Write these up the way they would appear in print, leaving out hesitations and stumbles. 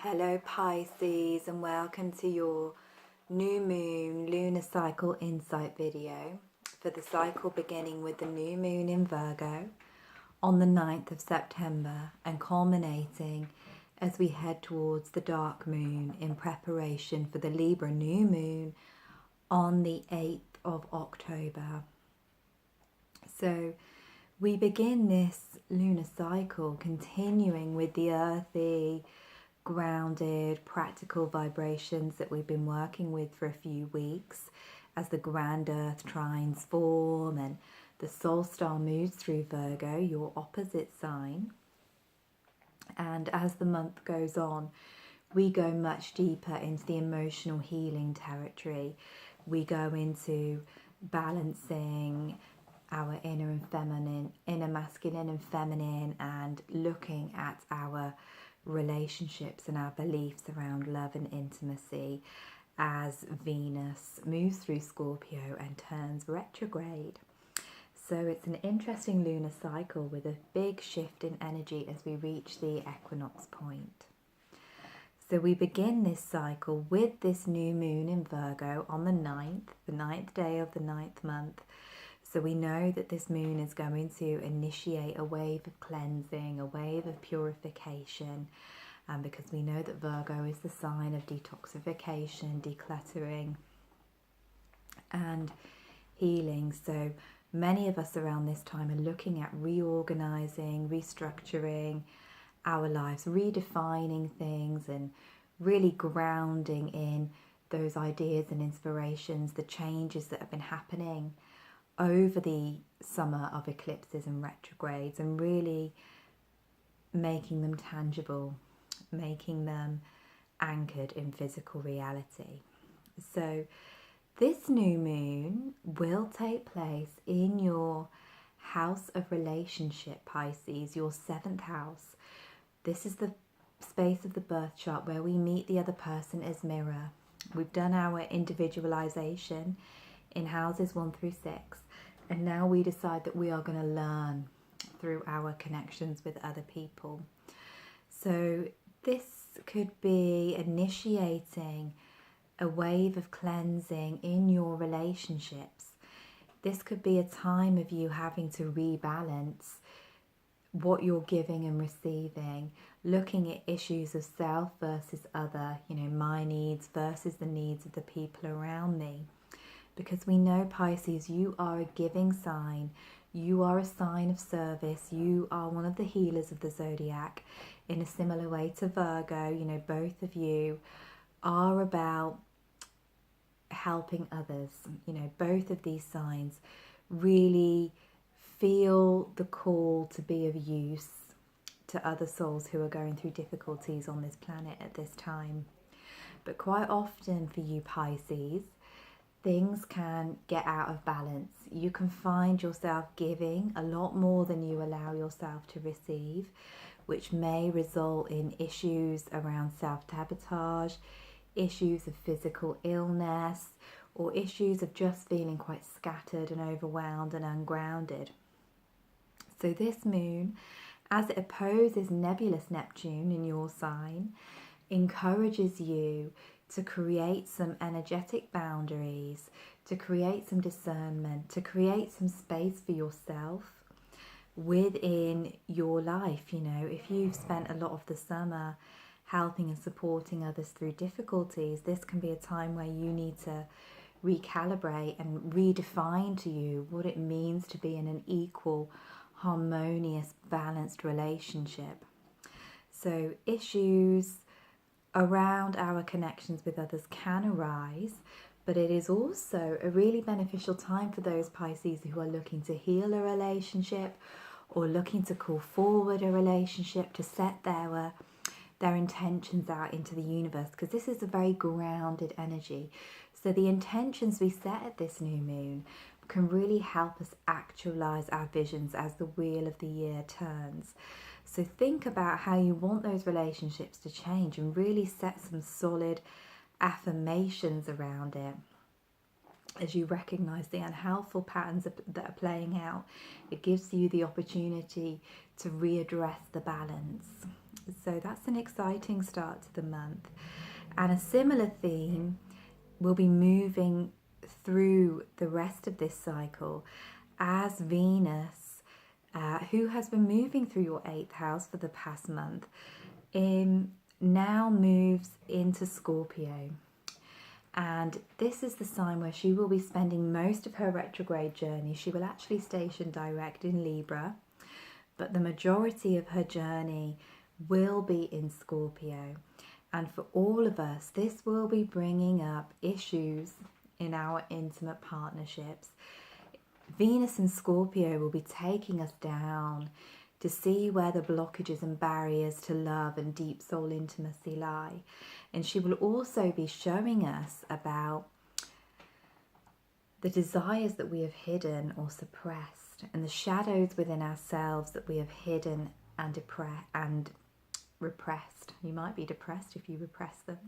Hello Pisces, and welcome to your new moon lunar cycle insight video for the cycle beginning with the new moon in Virgo on the 9th of September and culminating as we head towards the dark moon in preparation for the Libra New Moon on the 8th of October. So we begin this lunar cycle continuing with the earthy, grounded, practical vibrations that we've been working with for a few weeks as the grand earth trines form and the soul star moves through Virgo, your opposite sign. And as the month goes on, we go much deeper into the emotional healing territory. We go into balancing our inner and feminine, inner masculine and feminine, and looking at our relationships and our beliefs around love and intimacy as Venus moves through Scorpio and turns retrograde. So it's an interesting lunar cycle with a big shift in energy as we reach the equinox point. So we begin this cycle with this new moon in Virgo on the 9th day of the 9th month. So we know that this moon is going to initiate a wave of cleansing, a wave of purification, because we know that Virgo is the sign of detoxification, decluttering, and healing. So many of us around this time are looking at reorganizing, restructuring our lives, redefining things, and really grounding in those ideas and inspirations, the changes that have been happening over the summer of eclipses and retrogrades, and really making them tangible, making them anchored in physical reality. So this new moon will take place in your house of relationship, Pisces, your 7th house. This is the space of the birth chart where we meet the other person as mirror. We've done our individualization in houses 1 through 6, and now we decide that we are going to learn through our connections with other people. So this could be initiating a wave of cleansing in your relationships. This could be a time of you having to rebalance what you're giving and receiving, looking at issues of self versus other, my needs versus the needs of the people around me. Because we know, Pisces, you are a giving sign. You are a sign of service. You are one of the healers of the zodiac. In a similar way to Virgo, both of you are about helping others. Both of these signs really feel the call to be of use to other souls who are going through difficulties on this planet at this time. But quite often for you, Pisces, things can get out of balance. You can find yourself giving a lot more than you allow yourself to receive, which may result in issues around self-sabotage, issues of physical illness, or issues of just feeling quite scattered and overwhelmed and ungrounded. So this moon, as it opposes nebulous Neptune in your sign, encourages you to create some energetic boundaries, to create some discernment, to create some space for yourself within your life. If you've spent a lot of the summer helping and supporting others through difficulties, this can be a time where you need to recalibrate and redefine to you what it means to be in an equal, harmonious, balanced relationship. So issues around our connections with others can arise, but it is also a really beneficial time for those Pisces who are looking to heal a relationship or looking to call forward a relationship, to set their intentions out into the universe, because this is a very grounded energy. So the intentions we set at this new moon can really help us actualize our visions as the wheel of the year turns. So think about how you want those relationships to change and really set some solid affirmations around it. As you recognize the unhelpful patterns that are playing out, it gives you the opportunity to readdress the balance. So that's an exciting start to the month. And a similar theme will be moving through the rest of this cycle as Venus, who has been moving through your 8th house for the past month, now moves into Scorpio. And this is the sign where she will be spending most of her retrograde journey. She will actually station direct in Libra, but the majority of her journey will be in Scorpio. And for all of us, this will be bringing up issues in our intimate partnerships. Venus in Scorpio will be taking us down to see where the blockages and barriers to love and deep soul intimacy lie. And she will also be showing us about the desires that we have hidden or suppressed, and the shadows within ourselves that we have hidden and repressed. You might be depressed if you repress them,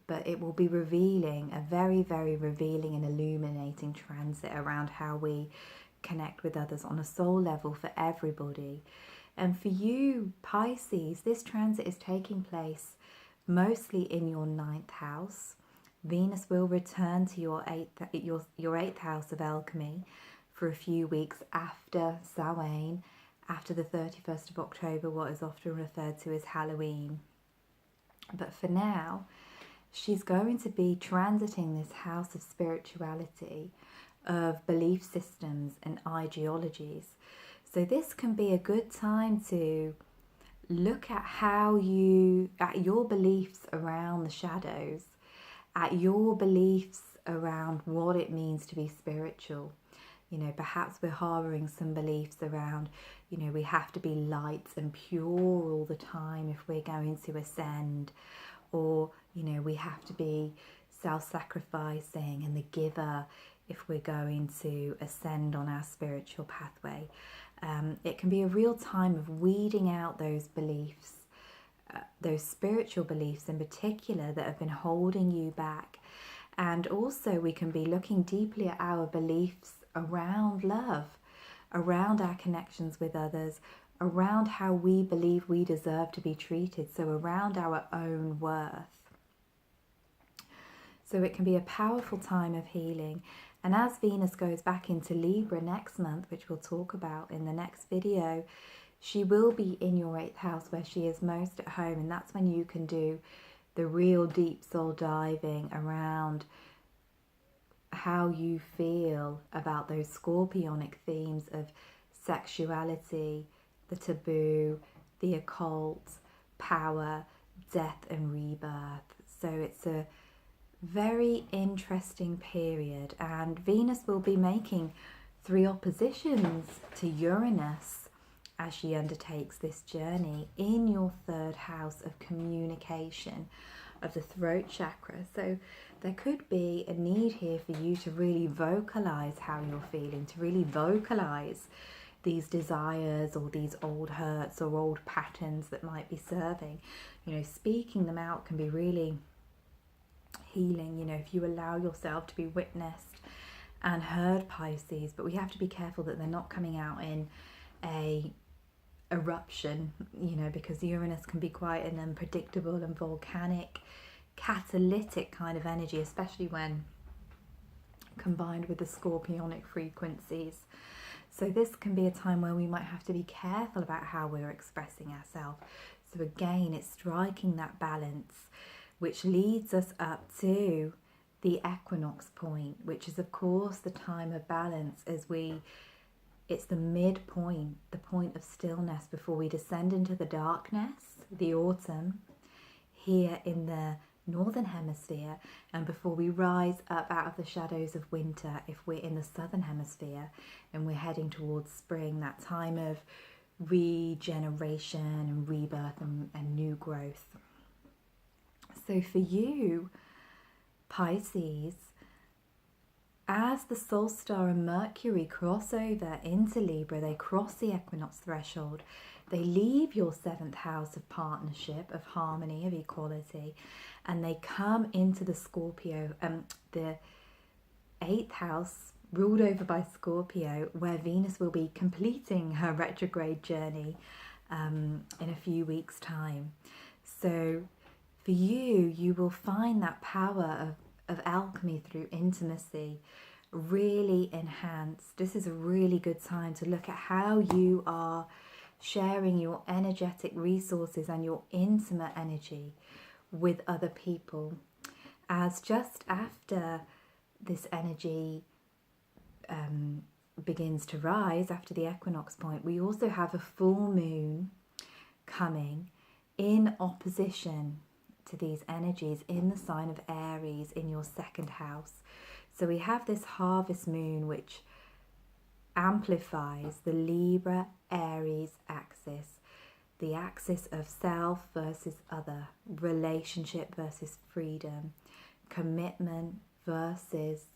but it will be revealing, a very, very revealing and illuminating transit around how we connect with others on a soul level for everybody. And for you, Pisces, this transit is taking place mostly in your 9th house. Venus will return to your 8th house of alchemy for a few weeks after Samhain, after the 31st of October, what is often referred to as Halloween. But for now, she's going to be transiting this house of spirituality, of belief systems and ideologies. So this can be a good time to look at at your beliefs around the shadows, at your beliefs around what it means to be spiritual. You know, perhaps we're harboring some beliefs around, you know, we have to be light and pure all the time if we're going to ascend, or, you know, we have to be self-sacrificing and the giver if we're going to ascend on our spiritual pathway. It can be a real time of weeding out those beliefs, those spiritual beliefs in particular that have been holding you back. And also we can be looking deeply at our beliefs around love, around our connections with others, around how we believe we deserve to be treated, so around our own worth. So it can be a powerful time of healing. And as Venus goes back into Libra next month, which we'll talk about in the next video, she will be in your 8th house where she is most at home. And that's when you can do the real deep soul diving around how you feel about those scorpionic themes of sexuality, the taboo, the occult, power, death and rebirth. So it's a very interesting period, and Venus will be making 3 oppositions to Uranus as she undertakes this journey in your 3rd house of communication, of the throat chakra. So there could be a need here for you to really vocalize how you're feeling, to really vocalize these desires or these old hurts or old patterns that might be serving. You know, speaking them out can be really healing, you know, if you allow yourself to be witnessed and heard, Pisces. But we have to be careful that they're not coming out in a eruption, you know, because Uranus can be quite an unpredictable and volcanic, catalytic kind of energy, especially when combined with the scorpionic frequencies. So this can be a time where we might have to be careful about how we're expressing ourselves. So again, it's striking that balance, which leads us up to the equinox point, which is of course the time of balance, as it's the midpoint, the point of stillness before we descend into the darkness, the autumn, here in the northern hemisphere, and before we rise up out of the shadows of winter if we're in the southern hemisphere and we're heading towards spring, that time of regeneration and rebirth and new growth. So for you, Pisces, as the Sol Star and Mercury cross over into Libra, they cross the equinox threshold, they leave your 7th house of partnership, of harmony, of equality, and they come into the Scorpio, the 8th house ruled over by Scorpio, where Venus will be completing her retrograde journey in a few weeks' time. So for you, you will find that power of alchemy through intimacy really enhanced. This is a really good time to look at how you are sharing your energetic resources and your intimate energy with other people. As just after this energy begins to rise, after the equinox point, we also have a full moon coming in opposition to these energies in the sign of Aries in your second house. So we have this harvest moon which amplifies the Libra Aries axis, the axis of self versus other, relationship versus freedom, commitment versus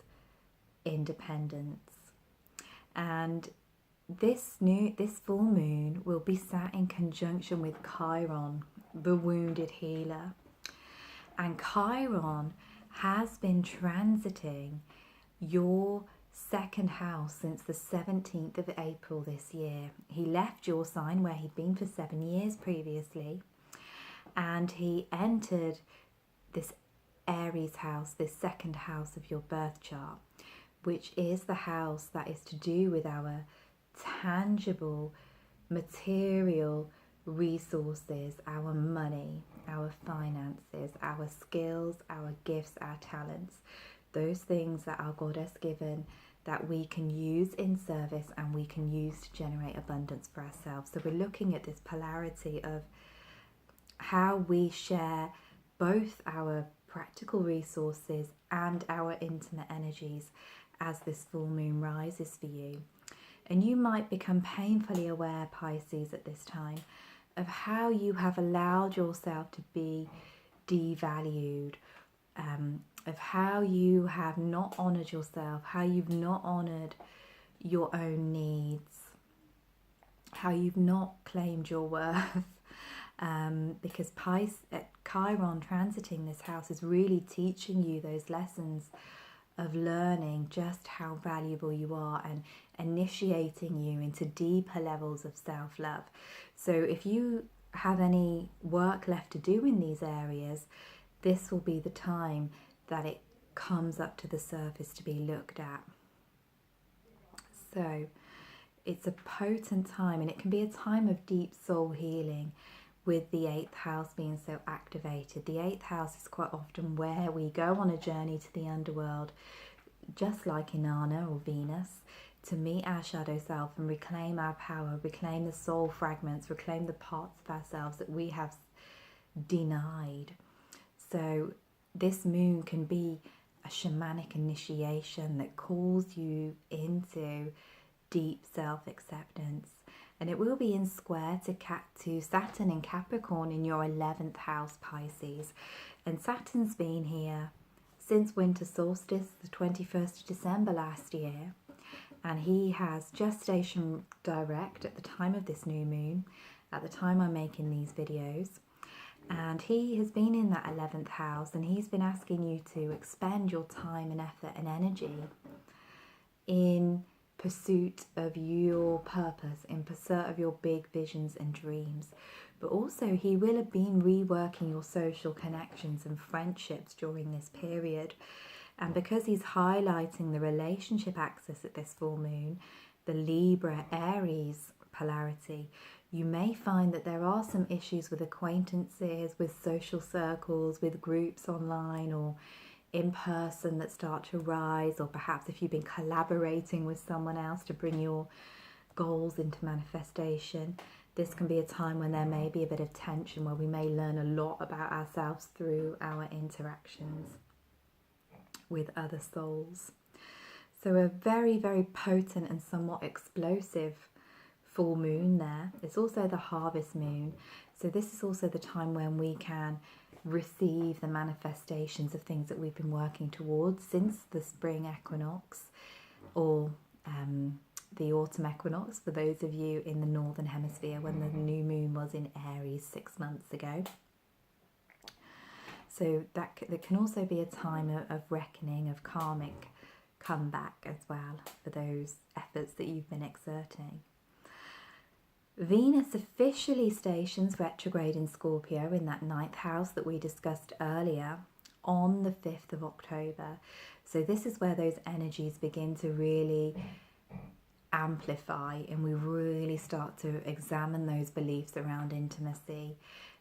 independence. And this full moon will be sat in conjunction with Chiron, the wounded healer. And Chiron has been transiting your second house since the 17th of April this year. He left your sign where he'd been for 7 years previously, and he entered this Aries house, this second house of your birth chart, which is the house that is to do with our tangible, material resources, our money, our finances, our skills, our gifts, our talents, those things that our God has given that we can use in service and we can use to generate abundance for ourselves. So we're looking at this polarity of how we share both our practical resources and our intimate energies as this full moon rises for you. And you might become painfully aware, Pisces, at this time of how you have allowed yourself to be devalued, of how you have not honoured yourself, how you've not honoured your own needs, how you've not claimed your worth. Because Chiron transiting this house is really teaching you those lessons of learning just how valuable you are and initiating you into deeper levels of self-love. So if you have any work left to do in these areas, this will be the time that it comes up to the surface to be looked at. So it's a potent time, and it can be a time of deep soul healing with the 8th house being so activated. The 8th house is quite often where we go on a journey to the underworld, just like Inanna or Venus, to meet our shadow self and reclaim our power, reclaim the soul fragments, reclaim the parts of ourselves that we have denied. So this moon can be a shamanic initiation that calls you into deep self-acceptance. And it will be in square to Saturn in Capricorn in your 11th house, Pisces. And Saturn's been here since winter solstice, the 21st of December last year. And he has gestation direct at the time of this new moon, at the time I'm making these videos. And he has been in that 11th house, and he's been asking you to expend your time and effort and energy in pursuit of your purpose, in pursuit of your big visions and dreams. But also he will have been reworking your social connections and friendships during this period. And because he's highlighting the relationship axis at this full moon, the Libra Aries polarity, you may find that there are some issues with acquaintances, with social circles, with groups online or in person that start to rise, or perhaps if you've been collaborating with someone else to bring your goals into manifestation, this can be a time when there may be a bit of tension, where we may learn a lot about ourselves through our interactions with other souls. So a very, very potent and somewhat explosive full moon there. It's also the harvest moon. So this is also the time when we can receive the manifestations of things that we've been working towards since the spring equinox, or the autumn equinox for those of you in the northern hemisphere, when the new moon was in Aries 6 months ago. So that can also be a time of reckoning, of karmic comeback as well, for those efforts that you've been exerting. Venus officially stations retrograde in Scorpio in that ninth house that we discussed earlier on the 5th of October. So this is where those energies begin to really amplify, and we really start to examine those beliefs around intimacy,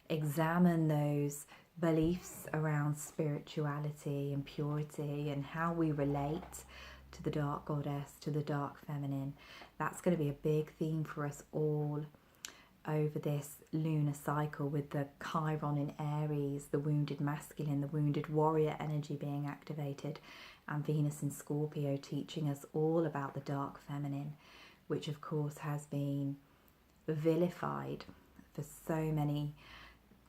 examine those beliefs around spirituality and purity, and how we relate to the dark goddess, to the dark feminine. That's going to be a big theme for us all over this lunar cycle, with the Chiron in Aries, the wounded masculine, the wounded warrior energy being activated, and Venus in Scorpio teaching us all about the dark feminine, which of course has been vilified for so many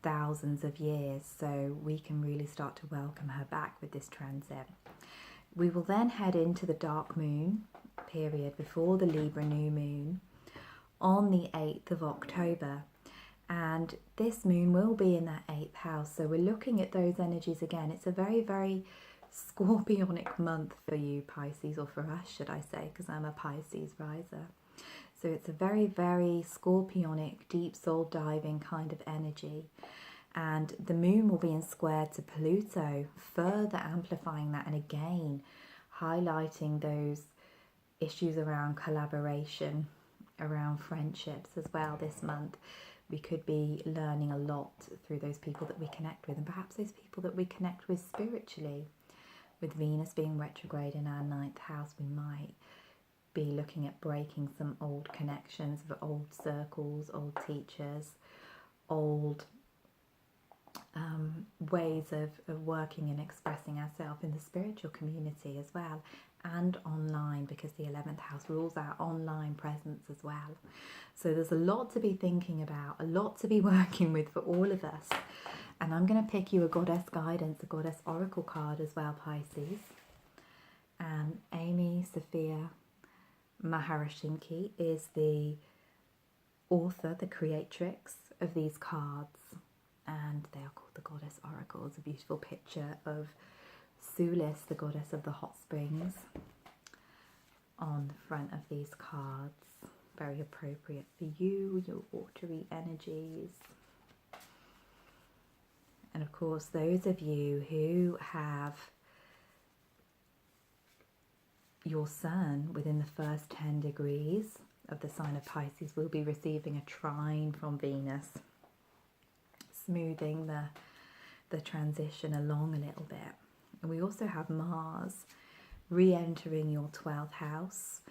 thousands of years. So we can really start to welcome her back with this transit. We will then head into the dark moon period before the Libra New Moon on the 8th of October. And this moon will be in that 8th house. So we're looking at those energies again. It's a very, very scorpionic month for you, Pisces, or for us, should I say, because I'm a Pisces riser. So it's a very, very scorpionic, deep soul diving kind of energy. And the moon will be in square to Pluto, further amplifying that, and again highlighting those issues around collaboration, around friendships as well this month. We could be learning a lot through those people that we connect with, and perhaps those people that we connect with spiritually. With Venus being retrograde in our ninth house, we might be looking at breaking some old connections of old circles, old teachers, old ways of working and expressing ourselves in the spiritual community as well, and online, because the 11th house rules our online presence as well. So there's a lot to be thinking about, a lot to be working with for all of us. And I'm going to pick you a goddess guidance, a goddess oracle card as well, Pisces. And Amy Sophia Maharashinki is the author, the creatrix of these cards. And they are called the Goddess Oracles. A beautiful picture of Sulis, the goddess of the hot springs, on the front of these cards. Very appropriate for you, your watery energies. And of course, those of you who have your sun within the first 10 degrees of the sign of Pisces will be receiving a trine from Venus, smoothing the transition along a little bit. And we also have Mars re-entering your 12th house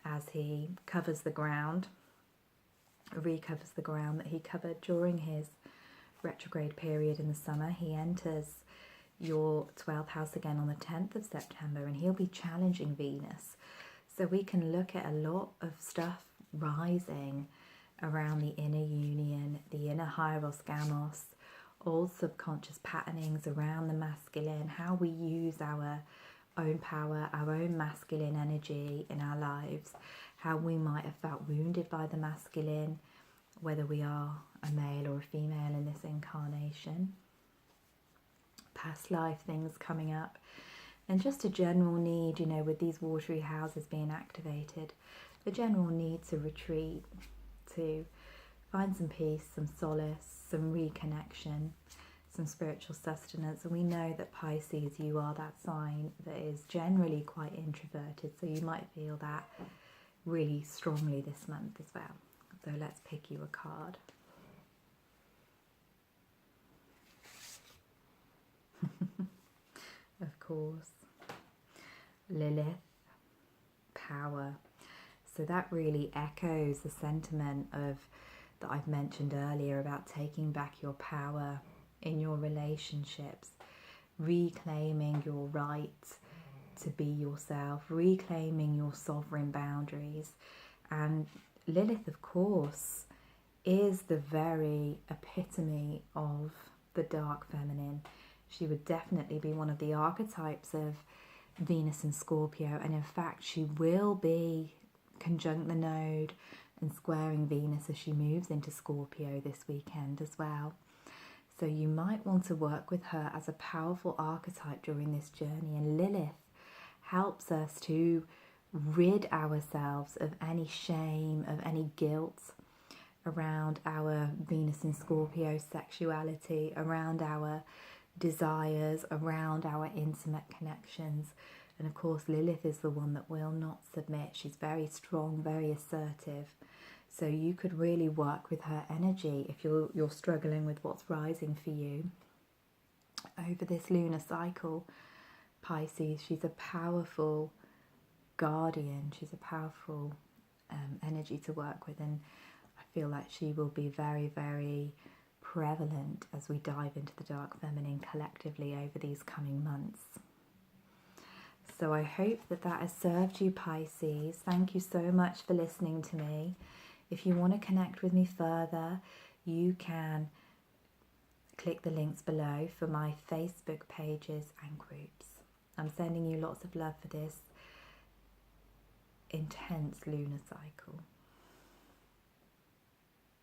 as he covers the ground, recovers the ground that he covered during his retrograde period in the summer. He enters your 12th house again on the 10th of September, and he'll be challenging Venus. So we can look at a lot of stuff rising around the inner union, the inner hieros gamos, all subconscious patternings around the masculine, how we use our own power, our own masculine energy in our lives, how we might have felt wounded by the masculine, whether we are a male or a female in this incarnation, past life things coming up, and just a general need, you know, with these watery houses being activated, the general need to retreat, to find some peace, some solace, some reconnection, some spiritual sustenance. And we know that Pisces, you are that sign that is generally quite introverted, so you might feel that really strongly this month as well. So let's pick you a card. Of course, Lilith, power. So that really echoes the sentiment of that I've mentioned earlier about taking back your power in your relationships, reclaiming your right to be yourself, reclaiming your sovereign boundaries. And Lilith, of course, is the very epitome of the dark feminine. She would definitely be one of the archetypes of Venus and Scorpio, and in fact she will be conjunct the node and squaring Venus as she moves into Scorpio this weekend as well. So you might want to work with her as a powerful archetype during this journey. And Lilith helps us to rid ourselves of any shame, of any guilt around our Venus in Scorpio sexuality, around our desires, around our intimate connections. And of course, Lilith is the one that will not submit. She's very strong, very assertive. So you could really work with her energy if you're struggling with what's rising for you. Over this lunar cycle, Pisces, she's a powerful guardian. She's a powerful energy to work with, and I feel like she will be very, very prevalent as we dive into the dark feminine collectively over these coming months. So I hope that has served you, Pisces. Thank you so much for listening to me. If you want to connect with me further, you can click the links below for my Facebook pages and groups. I'm sending you lots of love for this intense lunar cycle.